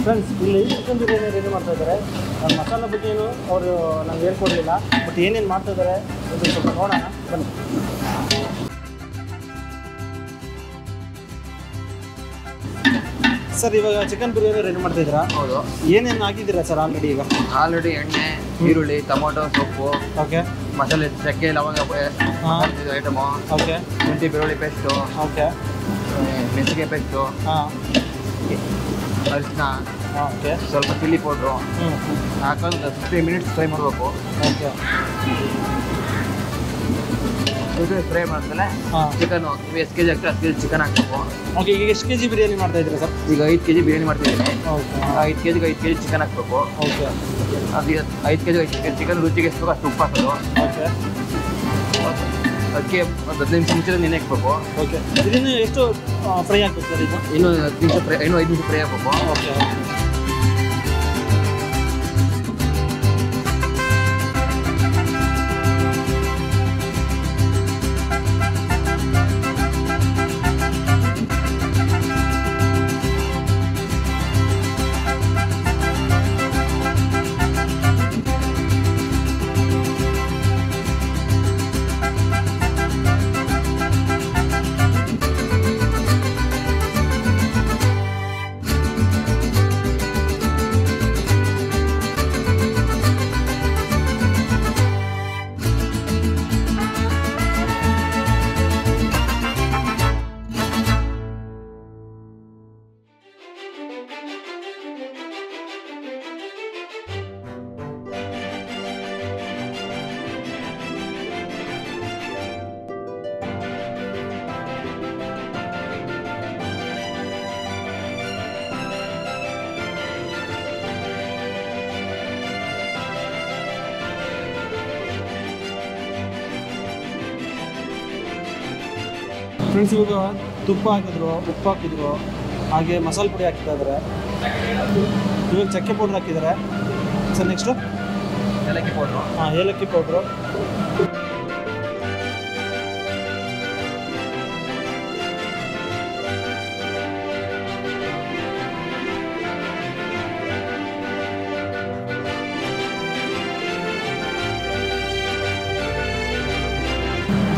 Friends ಇಲ್ಲಿ chicken biryani ready ಮಾಡ್ತಾ ಇದ್ದಾರೆ. ಮಸಾಲೆ ಬಗ್ಗೆ ಏನು ಅವರು ನಂಗೆ ಹೇಳ್ಕೊಡ್ಲಿಲ್ಲ, ಬಟ್ ಏನೇನು ಮಾಡ್ತಾ ಇದ್ದಾರೆ ಅದು ಸ್ವಲ್ಪ ನೋಡೋಣ ಬನ್ನಿ. ಸರ್ ಇವಾಗ ಚಿಕನ್ ಬಿರಿಯಾನಿ ರೆಡಿ ಮಾಡ್ತಾ ಇದ್ದೀರಾ? ಹೌದು. ಏನೇನು ಹಾಕಿದ್ದೀರಾ ಸರ್ ಆಲ್ರೆಡಿ? ಈಗ ಆಲ್ರೆಡಿ ಎಣ್ಣೆ, ಈರುಳ್ಳಿ, ಟೊಮೊಟೊ, ಸೊಪ್ಪು, ಓಕೆ, ಮಸಾಲೆ, ಚಕ್ಕೆ, ಲವಂಗ ಐಟಮು, ಓಕೆ, ಶುಂಠಿ ಬೆಳ್ಳುಳ್ಳಿ ಪೇಸ್ಟು, ಓಕೆ, ಮೆಣಸಿಗೆ ಪೇಸ್ಟು, ಹಾಂ, ಅರಿಶಿನ, ಓಕೆ, ಸ್ವಲ್ಪ ಚಿಲ್ಲಿ ಪೌಡ್ರು ಹಾಕೊಂಡು 15 ಮಿನಿಟ್ಸ್ ಫ್ರೈ ಮಾಡಬೇಕು. ಓಕೆ, ಫ್ರೈ ಮಾಡಿದ್ಮೇಲೆ ಚಿಕನ್ ಎಷ್ಟು ಕೆ ಜಿ ಆಗ್ತದೆ 10 ಕೆ ಜಿ ಚಿಕನ್ ಹಾಕಬೇಕು. ಓಕೆ, ಈಗ ಎಷ್ಟು ಕೆ ಜಿ ಬಿರಿಯಾನಿ ಮಾಡ್ತಾ ಇದ್ದೀರಾ ಸರ್? ಈಗ 5 ಕೆ ಜಿ ಬಿರಿಯಾನಿ ಮಾಡ್ತಿದ್ದೀನಿ. ಓಕೆ, 5 ಕೆ ಜಿಗೆ 5 ಕೆ ಜಿ ಚಿಕನ್ ಹಾಕಬೇಕು. ಓಕೆ, ಅದು 5 ಕೆ ಜಿ ಚಿಕನ್ ರುಚಿಗೆ ಎಷ್ಟು ಅಷ್ಟು ಉಪ್ಪು ಹಾಕೋದು. ಓಕೆ, ಅದಕ್ಕೆ ಒಂದು 15 ನಿಮಿಷ ಮುಂಚೆ ನೆನೆ ಹಾಕಬೇಕು. ಓಕೆ, ಇದನ್ನು ಎಷ್ಟು ಫ್ರೈ ಹಾಕ್ಬೇಕು ಸರ್? ಇದು ಇನ್ನೂ 5 ನಿಮಿಷ ಫ್ರೈ ಹಾಕಬೇಕು. ಓಕೆ, ಫ್ರೆಂಡ್ಸ್ ಇವಾಗ ತುಪ್ಪ ಹಾಕಿದ್ರು, ಉಪ್ಪು ಹಾಕಿದ್ರು, ಹಾಗೆ ಮಸಾಲೆ ಪುಡಿ ಹಾಕ್ತಾ ಇದ್ದಾರೆ. ಇವಾಗ ಚಕ್ಕೆ ಪೌಡ್ರ್ ಹಾಕಿದ್ದಾರೆ ಸರ್. ನೆಕ್ಸ್ಟು ಏಲಕ್ಕಿ ಪೌಡ್ರು. ಹಾಂ, ಏಲಕ್ಕಿ ಪೌಡ್ರು.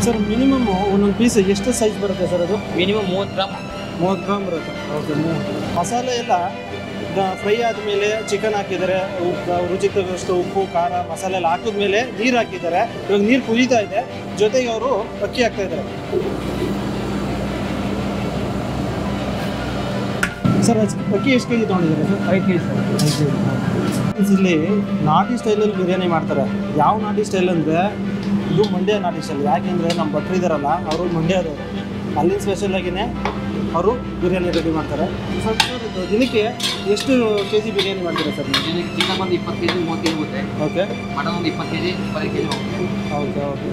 ಸರ್ ಮಿನಿಮಮ್ ಒಂದೊಂದು ಪೀಸ್ ಎಷ್ಟು ಸೈಜ್ ಬರುತ್ತೆ ಸರ್? ಅದು ಮಿನಿಮಮ್ 30 ಗ್ರಾಮ್. 30 ಗ್ರಾಮ್ ಬರುತ್ತೆ. ಓಕೆ, ಮಸಾಲೆ ಎಲ್ಲ ಫ್ರೈ ಆದಮೇಲೆ ಚಿಕನ್ ಹಾಕಿದ್ದಾರೆ, ರುಚಿಗೆ ತಗೋಷ್ಟು ಉಪ್ಪು, ಖಾರ, ಮಸಾಲೆ ಎಲ್ಲ ಹಾಕಿದ್ಮೇಲೆ ನೀರು ಹಾಕಿದ್ದಾರೆ. ಇವಾಗ ನೀರು ಕುದೀತಾ ಇದೆ, ಜೊತೆಗೆ ಅವರು ಅಕ್ಕಿ ಹಾಕ್ತಾ ಇದ್ದಾರೆ. ಸರ್ ಅಕ್ಕಿ ಎಷ್ಟು ಕೆ ಜಿ ತೊಗೊಂಡಿದ್ದಾರೆ sir? 5 K G sir. 5 K G. ಇಲ್ಲಿ ನಾಟಿ ಸ್ಟೈಲಲ್ಲಿ ಬಿರಿಯಾನಿ ಮಾಡ್ತಾರೆ. ಯಾವ ನಾಟಿ ಸ್ಟೈಲ್ ಅಂದರೆ ಇದು ಮಂಡ್ಯ ನಾಟಿ ಸ್ಟೈಲ್. ಯಾಕೆಂದರೆ ನಮ್ಮ ಭಟ್ರು ಇದ್ದಾರಲ್ಲ, ಅವರು ಮಂಡ್ಯದವರು. ಅಲ್ಲಿನ ಸ್ಪೆಷಲಾಗಿಯೇ ಅವರು ಬಿರಿಯಾನಿ ರೆಡಿ ಮಾಡ್ತಾರೆ. ಸರ್ ದಿನಕ್ಕೆ ಎಷ್ಟು ಕೆ ಜಿ ಬಿರಿಯಾನಿ ಮಾಡ್ತೀರಾ ಸರ್? ಚಿಕನ್ ಒಂದು 20 ಕೆ ಜಿ 30 ಕೆ ಜಿ ಹೋಗುತ್ತೆ. ಓಕೆ, ಮಟನ್ ಒಂದು 20 ಕೆ ಜಿ 15 ಕೆ ಜಿ ಹೋಗುತ್ತೆ. Okay, okay.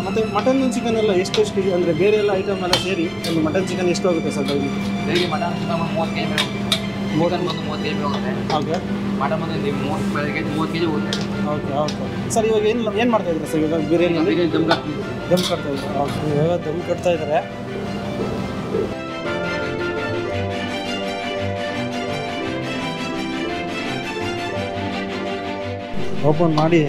ಮತ್ತು ಮಟನ್ ಚಿಕನ್ ಎಲ್ಲ ಎಷ್ಟು ಕೆ ಜಿ ಅಂದರೆ ಬೇರೆ ಎಲ್ಲ ಐಟಮ್ ಎಲ್ಲ ಸೇರಿ ಒಂದು ಮಟನ್ ಚಿಕನ್ ಎಷ್ಟು ಹೋಗುತ್ತೆ sir daily? Daily mutton chicken 30 K G ಮೇಲೆ ಹೋಗುತ್ತೆ. ಚಿಕನ್ ಬಂದು 30 ಕೆ ಜಿ ಹೋಗುತ್ತೆ. ಓಕೆ, ಮಟನ್ ಬಂದು 30 ಕೆ ಜಿ ಹೋಗುತ್ತೆ. Okay, okay. ಸರ್ ಇವಾಗ ಏನು ಮಾಡ್ತಾ ಇದ್ದೀರಾ ಸರ್ ಇವಾಗ ಬಿರಿಯಾನಿಯಲ್ಲಿ? ದಮ್ ಕಟ್ತಾ ಇದ್ದಾರೆ. ಓಕೆ, ಇವಾಗ ದಮ್ ಕಟ್ತಾ ಇದ್ದಾರೆ. ಓಪನ್ ಮಾಡಿ